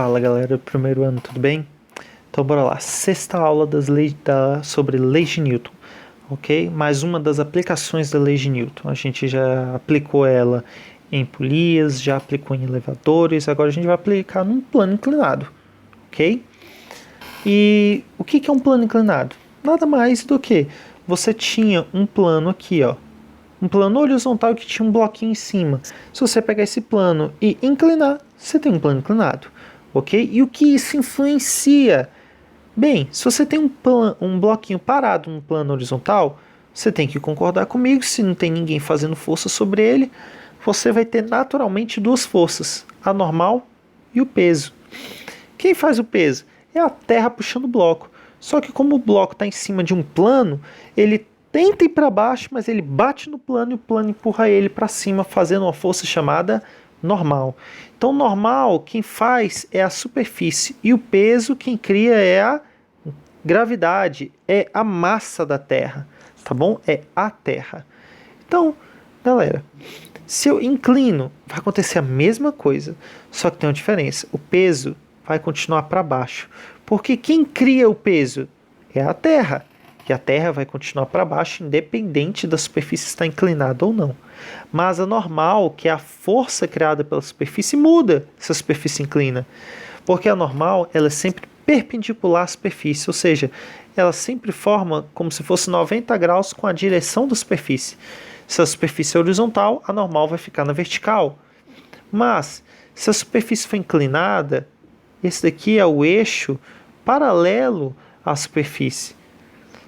Fala galera do primeiro ano, tudo bem? Então bora lá, sexta aula sobre leis de Newton, ok? Mais uma das aplicações da lei de Newton. A gente já aplicou ela em polias, já aplicou em elevadores, agora a gente vai aplicar num plano inclinado, ok? E o que é um plano inclinado? Nada mais do que você tinha um plano aqui, ó, um plano horizontal que tinha um bloquinho em cima. Se você pegar esse plano e inclinar, você tem um plano inclinado. Ok? E o que isso influencia? Bem, se você tem um bloquinho parado no plano horizontal, você tem que concordar comigo, se não tem ninguém fazendo força sobre ele, você vai ter naturalmente duas forças, a normal e o peso. Quem faz o peso? É a Terra puxando o bloco. Só que como o bloco está em cima de um plano, ele tenta ir para baixo, mas ele bate no plano e o plano empurra ele para cima, fazendo uma força chamada normal. Então, normal, quem faz é a superfície e o peso, quem cria é a gravidade, é a massa da Terra, tá bom? É a Terra. Então, galera, se eu inclino, vai acontecer a mesma coisa, só que tem uma diferença. O peso vai continuar para baixo, porque quem cria o peso é a Terra. E a Terra vai continuar para baixo, independente da superfície estar inclinada ou não. Mas a normal, que é a força criada pela superfície, muda se a superfície inclina. Porque a normal, ela é sempre perpendicular à superfície, ou seja, ela sempre forma como se fosse 90 graus com a direção da superfície. Se a superfície é horizontal, a normal vai ficar na vertical. Mas, se a superfície for inclinada, esse daqui é o eixo paralelo à superfície.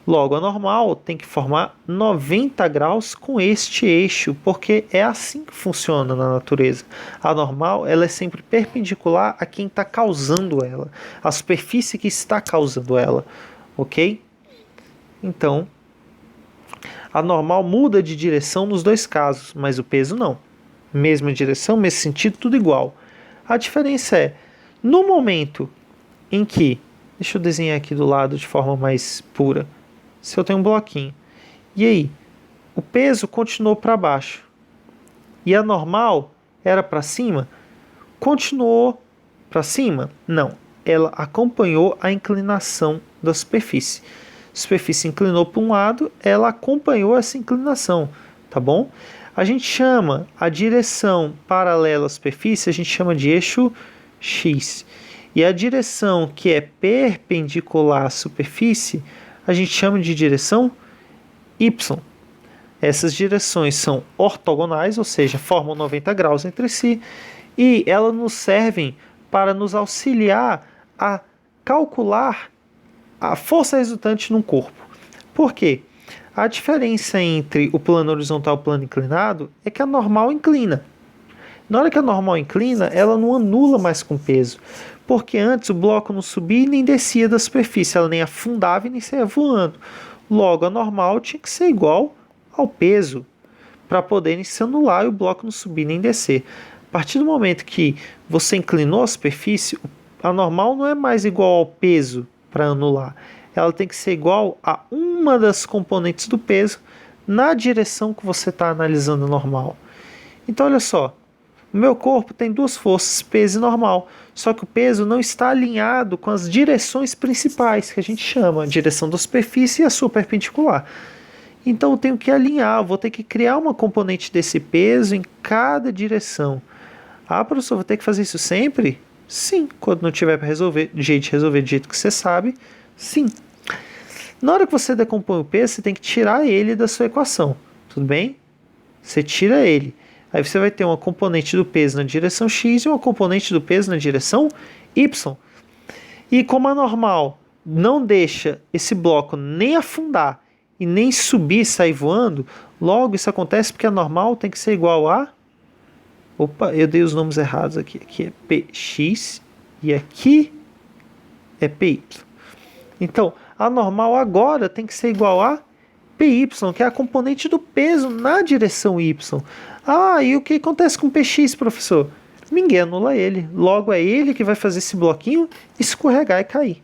Logo, a normal tem que formar 90 graus com este eixo, porque é assim que funciona na natureza. A normal ela é sempre perpendicular a quem está causando ela, a superfície que está causando ela, ok? Então, a normal muda de direção nos dois casos, mas o peso não. Mesma direção, mesmo sentido, tudo igual. A diferença é, no momento em que, deixa eu desenhar aqui do lado de forma mais pura, se eu tenho um bloquinho, e aí, o peso continuou para baixo, e a normal era para cima, continuou para cima? Não, ela acompanhou a inclinação da superfície. A superfície inclinou para um lado, ela acompanhou essa inclinação, tá bom? A gente chama a direção paralela à superfície, a gente chama de eixo X. E a direção que é perpendicular à superfície, a gente chama de direção Y. Essas direções são ortogonais, ou seja, formam 90 graus entre si, e elas nos servem para nos auxiliar a calcular a força resultante num corpo. Por quê? A diferença entre o plano horizontal e o plano inclinado é que a normal inclina. Na hora que a normal inclina, ela não anula mais com peso, porque antes o bloco não subia e nem descia da superfície, ela nem afundava e nem saía voando. Logo, a normal tinha que ser igual ao peso, para poderem se anular e o bloco não subir nem descer. A partir do momento que você inclinou a superfície, a normal não é mais igual ao peso para anular. Ela tem que ser igual a uma das componentes do peso na direção que você está analisando a normal. Então, olha só. O meu corpo tem duas forças, peso e normal, só que o peso não está alinhado com as direções principais, que a gente chama, a direção da superfície e a sua perpendicular. Então eu tenho que alinhar, eu vou ter que criar uma componente desse peso em cada direção. Ah, professor, vou ter que fazer isso sempre? Sim, quando não tiver para resolver, jeito de resolver do jeito que você sabe, sim. Na hora que você decompõe o peso, você tem que tirar ele da sua equação, tudo bem? Você tira ele. Aí você vai ter uma componente do peso na direção X e uma componente do peso na direção Y. E como a normal não deixa esse bloco nem afundar e nem subir e sair voando, logo isso acontece porque a normal tem que ser igual a... Opa, eu dei os nomes errados aqui. Aqui é Px e aqui é Py. Então, a normal agora tem que ser igual a Py, que é a componente do peso na direção Y. Ah, e o que acontece com Px, professor? Ninguém anula ele. Logo é ele que vai fazer esse bloquinho escorregar e cair.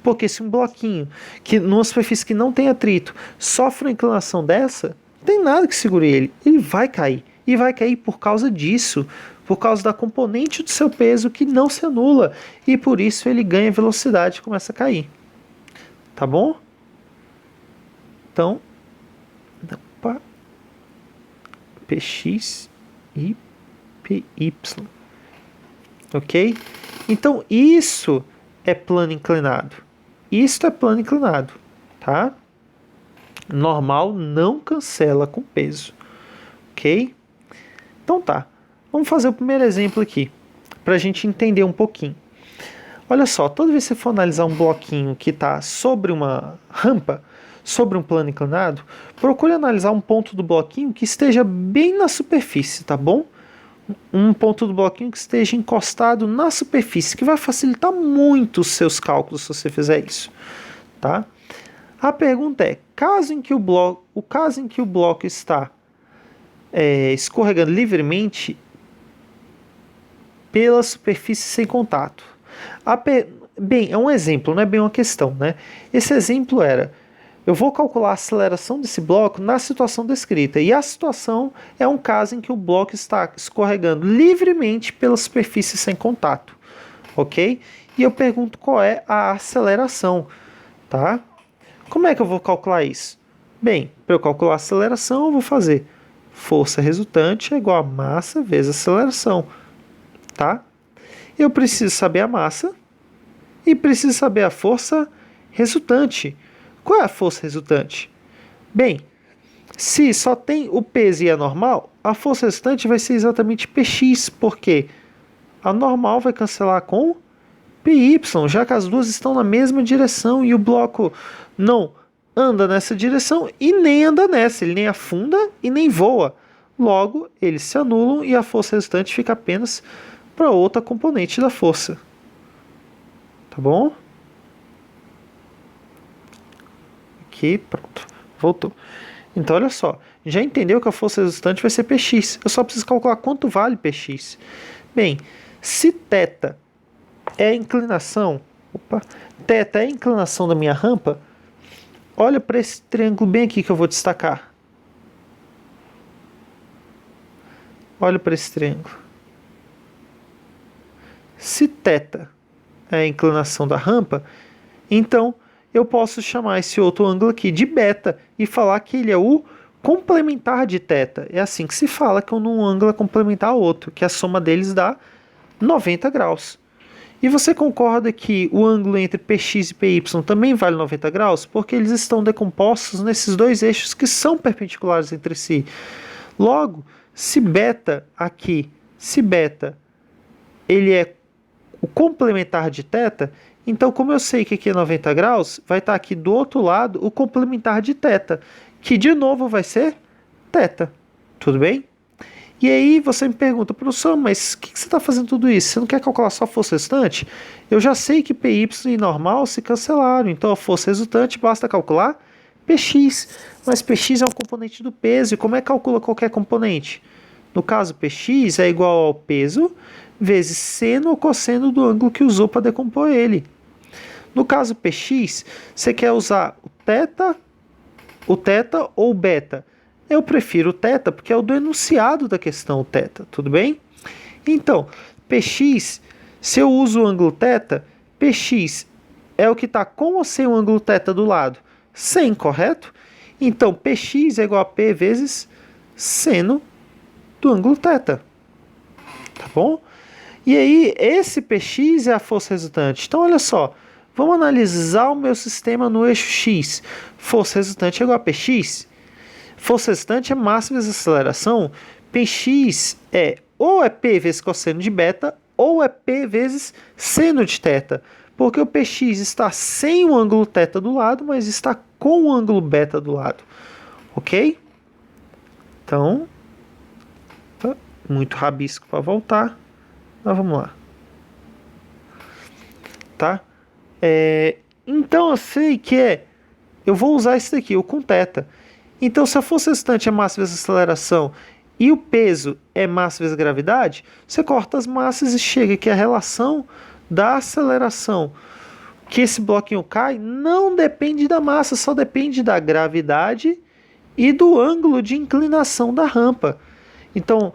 Porque se um bloquinho, que numa superfície que não tem atrito, sofre uma inclinação dessa, não tem nada que segure ele. Ele vai cair. E vai cair por causa disso. por causa da componente do seu peso que não se anula, e por isso ele ganha velocidade e começa a cair. Tá bom? Então, opa, Px e Py. Ok? Então, isso é plano inclinado. Isto é plano inclinado, tá? Normal não cancela com peso, ok? Então tá, vamos fazer o primeiro exemplo aqui, para a gente entender um pouquinho. Olha só, toda vez que você for analisar um bloquinho que está sobre uma rampa, sobre um plano inclinado, procure analisar um ponto do bloquinho que esteja bem na superfície, tá bom? Um ponto do bloquinho que esteja encostado na superfície, que vai facilitar muito os seus cálculos se você fizer isso, tá? A pergunta é, caso em que o bloco está escorregando livremente pela superfície sem contato. Bem, é um exemplo, não é bem uma questão, né? Esse exemplo era, eu vou calcular a aceleração desse bloco na situação descrita, e a situação é um caso em que o bloco está escorregando livremente pela superfície sem contato, ok? E eu pergunto qual é a aceleração, tá? Como é que eu vou calcular isso? Bem, para eu calcular a aceleração, eu vou fazer força resultante é igual a massa vezes aceleração, tá? Eu preciso saber a massa e preciso saber a força resultante. Qual é a força resultante? Bem, se só tem o peso e a normal, a força resultante vai ser exatamente Px, porque a normal vai cancelar com Py, já que as duas estão na mesma direção e o bloco não anda nessa direção e nem anda nessa, ele nem afunda e nem voa. Logo, eles se anulam e a força resultante fica apenas para outra componente da força. Tá bom? Aqui, pronto. Voltou. Então, olha só. Já entendeu que a força resultante vai ser Px. Eu só preciso calcular quanto vale Px. Bem, se θ é a inclinação, θ é a inclinação da minha rampa, olha para esse triângulo bem aqui que eu vou destacar. Olha para esse triângulo. Se θ é a inclinação da rampa, então eu posso chamar esse outro ângulo aqui de beta e falar que ele é o complementar de θ. É assim que se fala que um ângulo é complementar ao outro, que a soma deles dá 90 graus. E você concorda que o ângulo entre Px e Py também vale 90 graus? Porque eles estão decompostos nesses dois eixos que são perpendiculares entre si. Logo, se beta ele é o complementar de θ, então como eu sei que aqui é 90 graus, vai estar aqui do outro lado o complementar de θ, que de novo vai ser θ. Tudo bem? E aí você me pergunta, professor, mas o que você está fazendo tudo isso? Você não quer calcular só a força resultante? Eu já sei que Py e normal se cancelaram, então a força resultante basta calcular Px. Mas Px é um componente do peso, e como é que calcula qualquer componente? No caso, Px é igual ao peso vezes seno ou cosseno do ângulo que usou para decompor ele. No caso Px, você quer usar o θ ou o beta? Eu prefiro o θ porque é o do enunciado da questão, o θ, tudo bem? Então, Px, se eu uso o ângulo θ, Px é o que está com ou sem o ângulo θ do lado? Sem, correto? Então, Px é igual a P vezes seno do ângulo θ. Tá bom? E aí, esse Px é a força resultante. Então, olha só, vamos analisar o meu sistema no eixo x. Força resultante é igual a Px. Força resultante é massa vezes aceleração. Px ou é P vezes cosseno de beta, ou é P vezes seno de θ. Porque o Px está sem o ângulo θ do lado, mas está com o ângulo beta do lado. Ok? Então, muito rabisco para voltar. Mas vamos lá. Tá? Então eu sei que eu vou usar esse daqui, o com θ. Então, se a força resultante é massa vezes aceleração e o peso é massa vezes gravidade, você corta as massas e chega que a relação da aceleração que esse bloquinho cai não depende da massa, só depende da gravidade e do ângulo de inclinação da rampa. Então,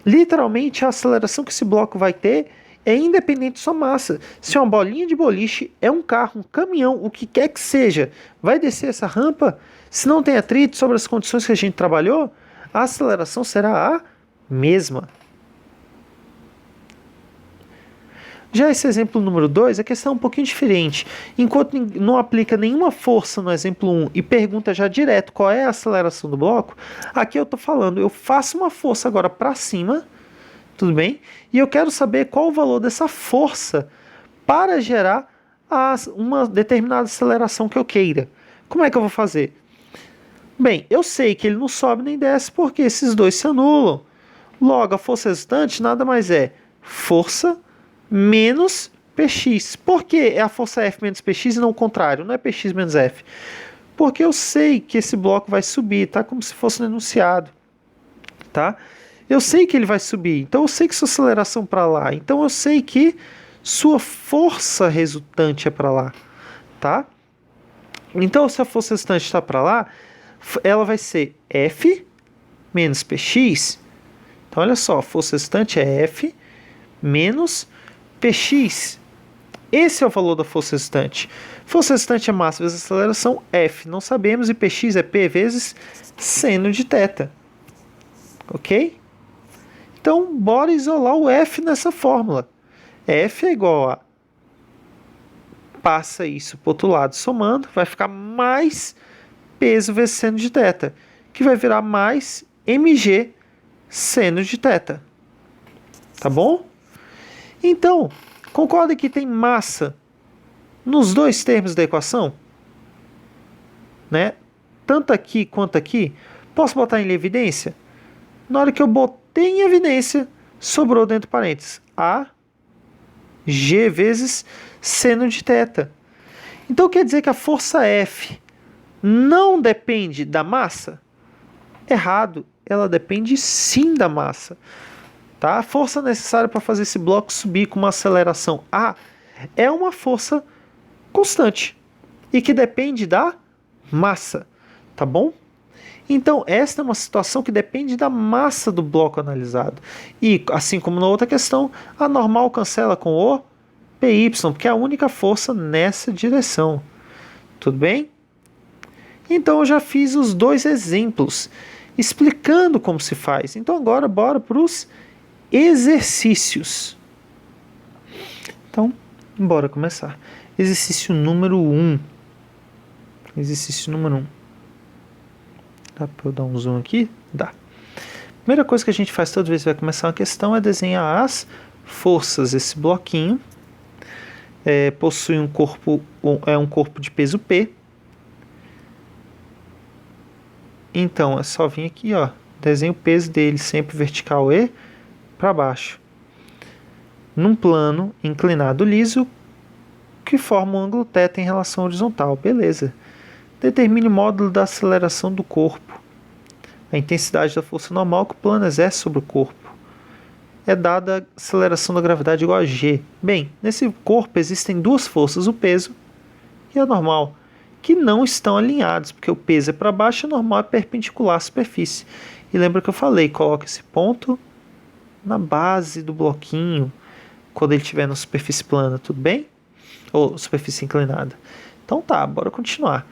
literalmente a aceleração que esse bloco vai ter é independente de sua massa. Se uma bolinha de boliche é um carro, um caminhão, o que quer que seja, vai descer essa rampa, se não tem atrito sobre as condições que a gente trabalhou, a aceleração será a mesma. Já esse exemplo número 2, a questão é um pouquinho diferente. Enquanto não aplica nenhuma força no exemplo 1 e pergunta já direto qual é a aceleração do bloco, aqui eu estou falando, eu faço uma força agora para cima, tudo bem? E eu quero saber qual o valor dessa força para gerar uma determinada aceleração que eu queira. Como é que eu vou fazer? Bem, eu sei que ele não sobe nem desce porque esses dois se anulam. Logo, a força resultante nada mais é força menos Px. Por que é a força F menos Px e não o contrário? Não é Px menos F. Porque eu sei que esse bloco vai subir, tá? Como se fosse no enunciado, tá? Eu sei que ele vai subir, então eu sei que sua aceleração para lá. Então eu sei que sua força resultante é para lá, tá? Então se a força resultante está para lá, ela vai ser F menos Px. Então olha só, a força resultante é F menos Px. Esse é o valor da força resultante. Força resultante é massa vezes aceleração, F. Não sabemos, e Px é P vezes seno de θ. Ok? Então, bora isolar o F nessa fórmula. F é igual a... Passa isso para o outro lado somando, vai ficar mais peso vezes seno de θ, que vai virar mais mg seno de θ. Tá bom? Então, concorda que tem massa nos dois termos da equação? Né? Tanto aqui quanto aqui. Posso botar em evidência? Na hora que eu botei em evidência, sobrou dentro de parênteses a g vezes seno de θ. Então quer dizer que a força F não depende da massa? Errado, ela depende sim da massa. Tá? A força necessária para fazer esse bloco subir com uma aceleração A é uma força constante e que depende da massa, tá bom? Então, esta é uma situação que depende da massa do bloco analisado. E, assim como na outra questão, a normal cancela com o PY, porque é a única força nessa direção. Tudo bem? Então, eu já fiz os dois exemplos, explicando como se faz. Então, agora, bora para os exercícios. Então, bora começar. Exercício número 1. Exercício número 1. Dá para eu dar um zoom aqui? Dá. Primeira coisa que a gente faz toda vez que vai começar uma questão é desenhar as forças. Esse bloquinho possui um corpo de peso P. Então, é só vir aqui, ó, desenho o peso dele sempre vertical e para baixo. Num plano inclinado liso que forma um ângulo θ em relação horizontal. Beleza. Determine o módulo da aceleração do corpo. A intensidade da força normal que o plano exerce sobre o corpo. É dada a aceleração da gravidade igual a g. Bem, nesse corpo existem duas forças, o peso e a normal, que não estão alinhados, porque o peso é para baixo e a normal é perpendicular à superfície. E lembra que eu falei, coloca esse ponto na base do bloquinho, quando ele estiver na superfície plana, tudo bem? Ou superfície inclinada. Então tá, bora continuar.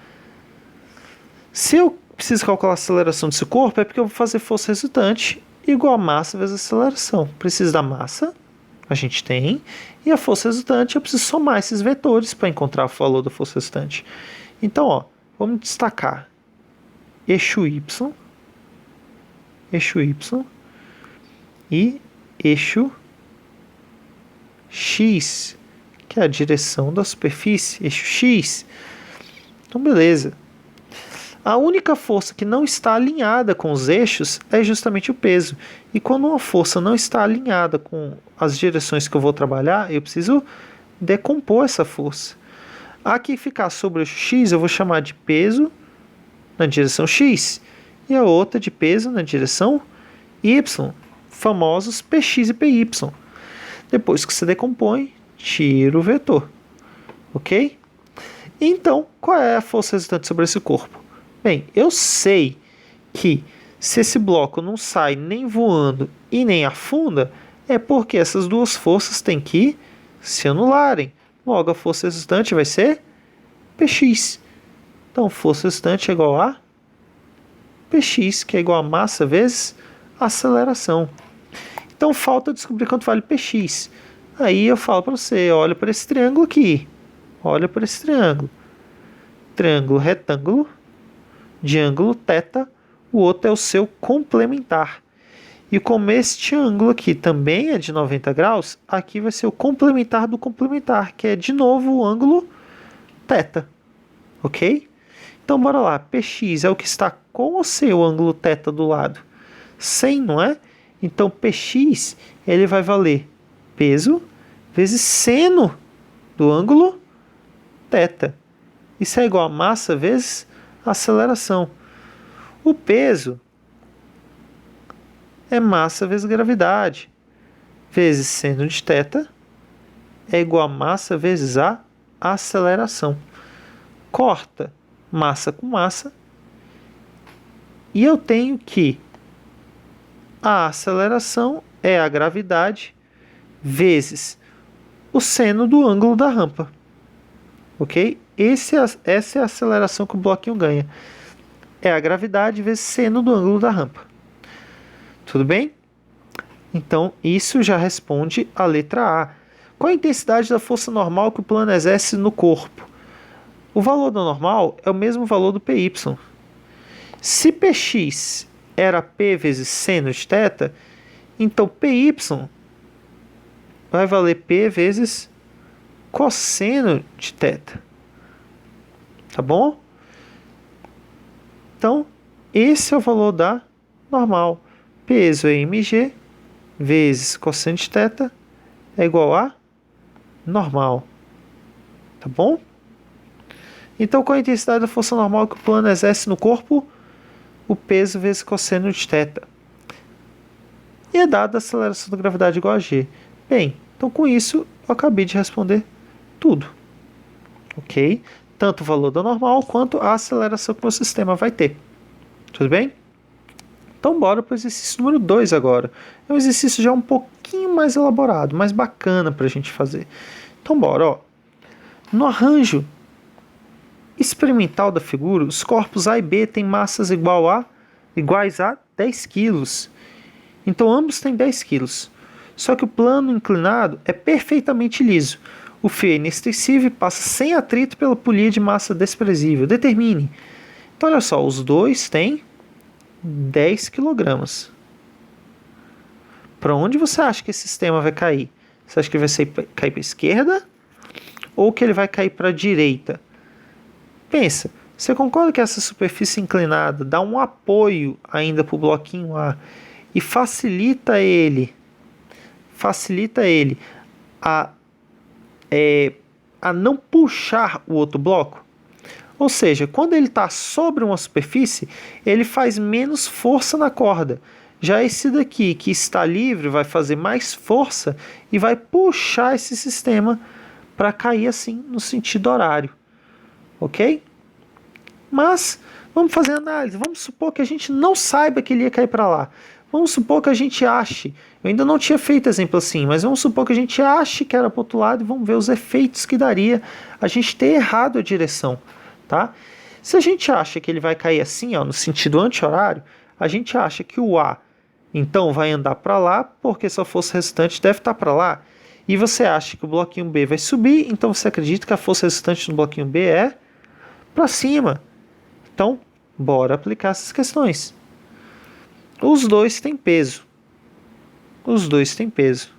Se eu preciso calcular a aceleração desse corpo, é porque eu vou fazer força resultante igual a massa vezes aceleração. Preciso da massa, a gente tem, e a força resultante eu preciso somar esses vetores para encontrar o valor da força resultante. Então, ó, vamos destacar eixo Y e eixo X, que é a direção da superfície, eixo X. Então, beleza. A única força que não está alinhada com os eixos é justamente o peso. E quando uma força não está alinhada com as direções que eu vou trabalhar, eu preciso decompor essa força. A que ficar sobre o eixo X, eu vou chamar de peso na direção X. E a outra de peso na direção Y. Famosos Px e Py. Depois que você decompõe, tira o vetor. Ok? Então, qual é a força resultante sobre esse corpo? Bem, eu sei que Se esse bloco não sai nem voando e nem afunda, é porque essas duas forças têm que se anularem. Logo, a força resultante vai ser Px. Então, força resultante é igual a Px, que é igual a massa vezes aceleração. Então, falta descobrir quanto vale Px. Aí eu falo para você, olha para esse triângulo aqui. Olha para esse triângulo. Triângulo retângulo de ângulo θ, o outro é o seu complementar. E como este ângulo aqui também é de 90 graus, aqui vai ser o complementar do complementar, que é de novo o ângulo θ. Ok? Então, bora lá. Px é o que está com o seu ângulo θ do lado. 100, não é? Então, Px ele vai valer peso vezes seno do ângulo θ. Isso é igual a massa vezes aceleração. O peso é massa vezes gravidade, vezes seno de θ, é igual a massa vezes a aceleração. Corta massa com massa, e eu tenho que a aceleração é a gravidade vezes o seno do ângulo da rampa. Ok? Essa é a aceleração que o bloquinho ganha. É a gravidade vezes seno do ângulo da rampa. Tudo bem? Então, isso já responde a letra A. Qual a intensidade da força normal que o plano exerce no corpo? O valor da normal é o mesmo valor do PY. Se Px era P vezes seno de θ, então PY vai valer P vezes cosseno de θ. Tá bom? Então, esse é o valor da normal. Peso é mg vezes cosseno de θ é igual a normal. Tá bom? Então, qual a intensidade da força normal que o plano exerce no corpo? O peso vezes cosseno de θ. E é dada a aceleração da gravidade igual a g. Bem, então com isso eu acabei de responder tudo. Ok? Tanto o valor da normal quanto a aceleração que o meu sistema vai ter. Tudo bem? Então bora para o exercício número 2 agora. É um exercício já um pouquinho mais elaborado, mais bacana para a gente fazer. Então bora, ó. No arranjo experimental da figura, os corpos A e B têm massas iguais a 10 kg. Então ambos têm 10 kg. Só que o plano inclinado é perfeitamente liso. O fio é inextensível e passa sem atrito pela polia de massa desprezível. Determine. Então olha só, os dois têm 10 kg. Para onde você acha que esse sistema vai cair? Você acha que ele vai cair para a esquerda ou que ele vai cair para a direita? Pensa, você concorda que essa superfície inclinada dá um apoio ainda para o bloquinho A e facilita ele a não puxar o outro bloco? Ou seja, quando ele está sobre uma superfície, ele faz menos força na corda. Já esse daqui, que está livre, vai fazer mais força e vai puxar esse sistema para cair assim no sentido horário. Ok? Mas, vamos fazer análise. Vamos supor que a gente não saiba que ele ia cair para lá. Vamos supor que a gente ache. Eu ainda não tinha feito exemplo assim, mas vamos supor que a gente ache que era para o outro lado e vamos ver os efeitos que daria a gente ter errado a direção. Tá? Se a gente acha que ele vai cair assim, ó, no sentido anti-horário, a gente acha que o A então vai andar para lá, porque sua força resultante deve estar para lá. E você acha que o bloquinho B vai subir, então você acredita que a força resultante no bloquinho B é para cima. Então, bora aplicar essas questões. Os dois têm peso. Os dois têm peso.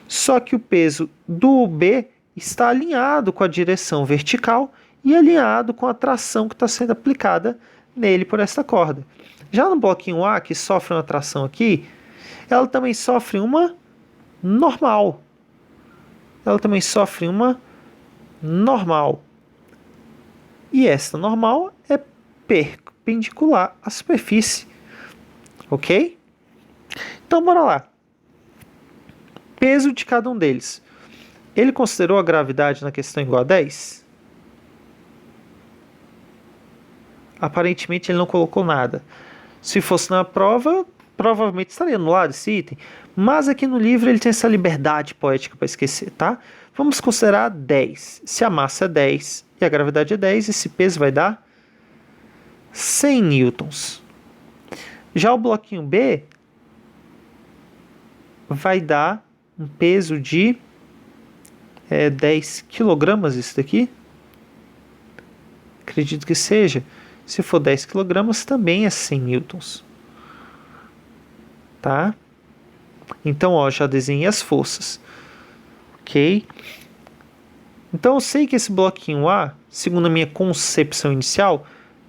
Só que o peso do B está alinhado com a direção vertical e alinhado com a tração que está sendo aplicada nele por esta corda. Já no bloquinho A, que sofre uma tração aqui, ela também sofre uma normal. Ela também sofre uma normal. E esta normal é perpendicular à superfície. Ok? Então, bora lá. Peso de cada um deles. Ele considerou a gravidade na questão igual a 10? Aparentemente ele não colocou nada. Se fosse na prova, provavelmente estaria anulado esse item. Mas aqui no livro ele tem essa liberdade poética para esquecer, tá? Vamos considerar 10. Se a massa é 10 e a gravidade é 10, esse peso vai dar 100 newtons. Já o bloquinho B vai dar um peso de 10 quilogramas, isso daqui. Acredito que seja. Se for 10 quilogramas, também é 100 newtons. Tá? Então, ó, já desenhei as forças. Ok? Então, eu sei que esse bloquinho A, segundo a minha concepção inicial,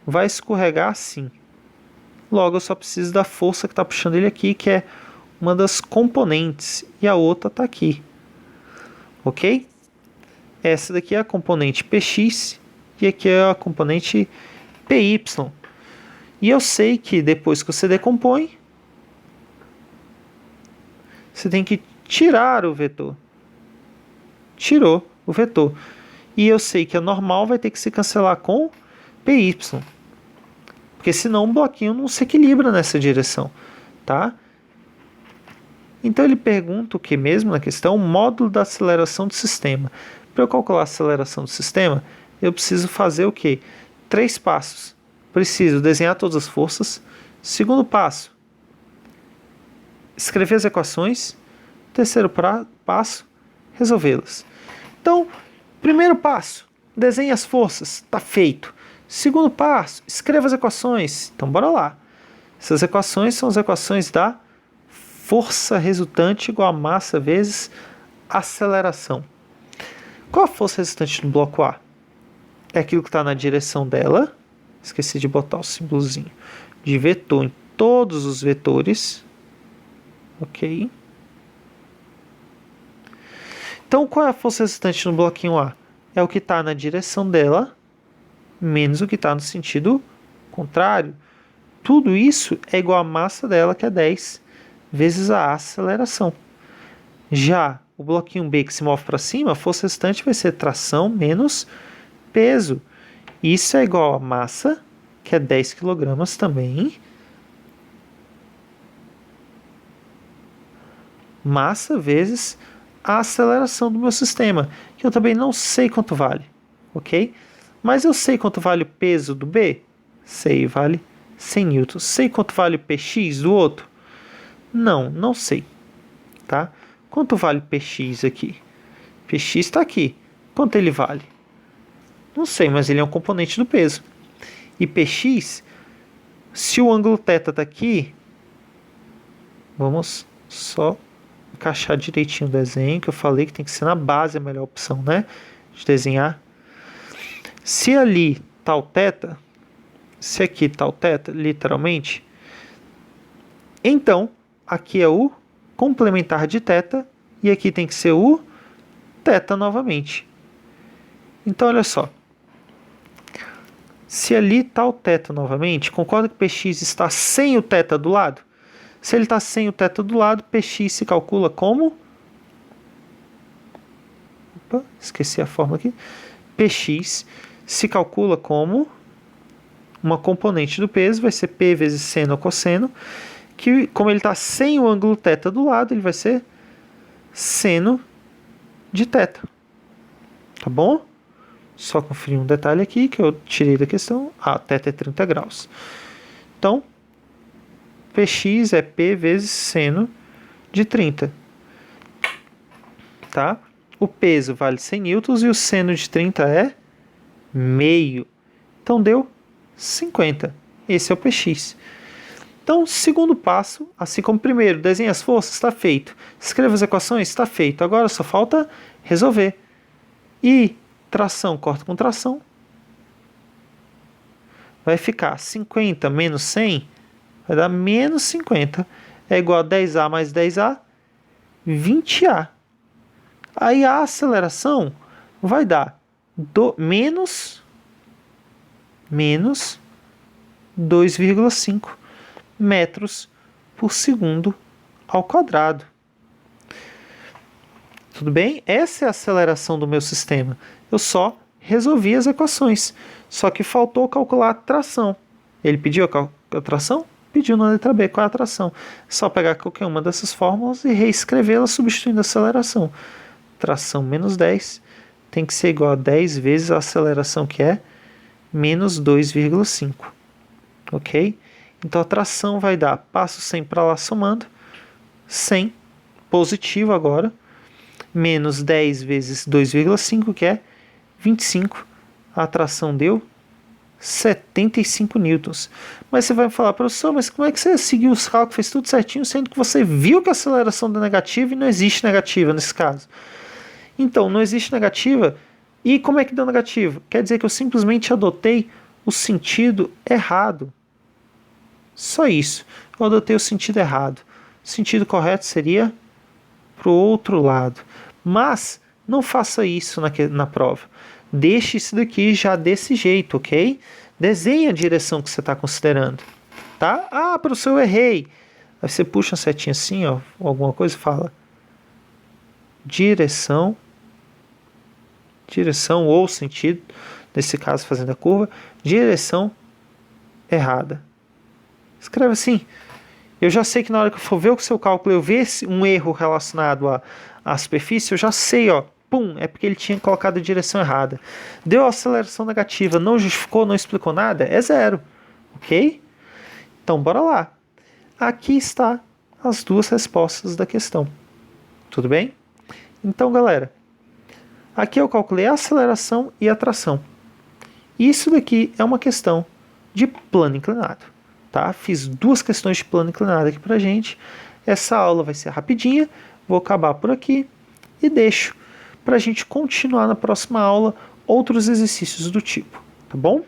vai escorregar assim. Logo, eu só preciso da força que está puxando ele aqui, que é uma das componentes, e a outra está aqui. Ok? Essa daqui é a componente Px, e aqui é a componente Py. E eu sei que depois que você decompõe, você tem que tirar o vetor. Tirou o vetor. E eu sei que a normal vai ter que se cancelar com Py. Porque senão o bloquinho não se equilibra nessa direção. Tá? Então ele pergunta o que mesmo na questão? O módulo da aceleração do sistema. Para eu calcular a aceleração do sistema, eu preciso fazer o quê? 3 passos. Preciso desenhar todas as forças. Segundo passo, escrever as equações. Terceiro passo, resolvê-las. Então, primeiro passo, desenhe as forças. Está feito. Segundo passo, escreva as equações. Então, bora lá. Essas equações são as equações da força resultante igual a massa vezes aceleração. Qual a força resultante no bloco A? É aquilo que está na direção dela. Esqueci de botar o símbolozinho de vetor em todos os vetores. Ok. Então, qual é a força resultante no bloquinho A? É o que está na direção dela, menos o que está no sentido contrário. Tudo isso é igual à massa dela, que é 10, vezes a aceleração. Já o bloquinho B que se move para cima, a força resultante vai ser tração menos peso. Isso é igual a massa, que é 10 kg também. Massa vezes a aceleração do meu sistema, que eu também não sei quanto vale, ok? Mas eu sei quanto vale o peso do B? Sei, vale 100 newtons. Sei quanto vale o Px do outro? Não, não sei, tá? Quanto vale Px aqui? Px está aqui. Quanto ele vale? Não sei, mas ele é um componente do peso. E Px, se o ângulo θ está aqui, vamos só encaixar direitinho o desenho, que eu falei que tem que ser na base a melhor opção, né? De desenhar. Se ali está o θ, se aqui está o θ, literalmente, então aqui é o complementar de θ e aqui tem que ser o θ novamente. Então, olha só. Se ali está o θ novamente, concorda que Px está sem o θ do lado? Se ele está sem o θ do lado, Px se calcula como... Opa, esqueci a fórmula aqui. Px se calcula como uma componente do peso, vai ser P vezes seno ou cosseno, que como ele está sem o ângulo θ do lado, ele vai ser seno de θ. Tá bom? Só conferir um detalhe aqui que eu tirei da questão. θ é 30 graus. Então, Px é P vezes seno de 30. Tá? O peso vale 100 newtons e o seno de 30 é meio. Então, deu 50. Esse é o Px. Então, segundo passo, assim como primeiro, desenhe as forças, está feito. Escreva as equações, está feito. Agora só falta resolver. E tração corta com tração. Vai ficar 50 menos 100, vai dar menos 50. É igual a 10A mais 10A, 20A. Aí a aceleração vai dar menos 2,5 metros por segundo ao quadrado. Tudo bem? Essa é a aceleração do meu sistema. Eu só resolvi as equações. Só que faltou calcular a tração. Ele pediu a tração? pediu na letra B qual é a tração. É só pegar qualquer uma dessas fórmulas e reescrevê-la substituindo a aceleração. Tração menos 10 tem que ser igual a 10 vezes a aceleração, que é menos 2,5. Ok? Então a tração vai dar, passo 100 para lá somando, 100, positivo agora, menos 10 vezes 2,5, que é 25. A tração deu 75 newtons. Mas você vai falar, professor, mas como é que você seguiu os cálculos, fez tudo certinho, sendo que você viu que a aceleração deu negativa e não existe negativa nesse caso? Então, não existe negativa. E como é que deu negativa? Quer dizer que eu simplesmente adotei o sentido errado. Só isso. Eu adotei o sentido errado. O sentido correto seria para o outro lado. Mas não faça isso na prova. Deixe isso daqui já desse jeito, ok? Desenhe a direção que você está considerando. Tá? Ah, professor, eu errei. Aí você puxa uma setinha assim, ó, ou alguma coisa e fala direção ou sentido, nesse caso fazendo a curva, direção errada. Escreve assim. Eu já sei que na hora que eu for ver o seu cálculo, eu ver um erro relacionado à superfície, eu já sei, ó, pum, é porque ele tinha colocado a direção errada. Deu aceleração negativa, não justificou, não explicou nada, é 0, ok? Então, bora lá. Aqui está as duas respostas da questão. Tudo bem? Então, galera, aqui eu calculei a aceleração e a tração. Isso daqui é uma questão de plano inclinado. Tá? Fiz duas questões de plano inclinado aqui pra gente. Essa aula vai ser rapidinha, vou acabar por aqui e deixo para a gente continuar na próxima aula outros exercícios do tipo, tá bom?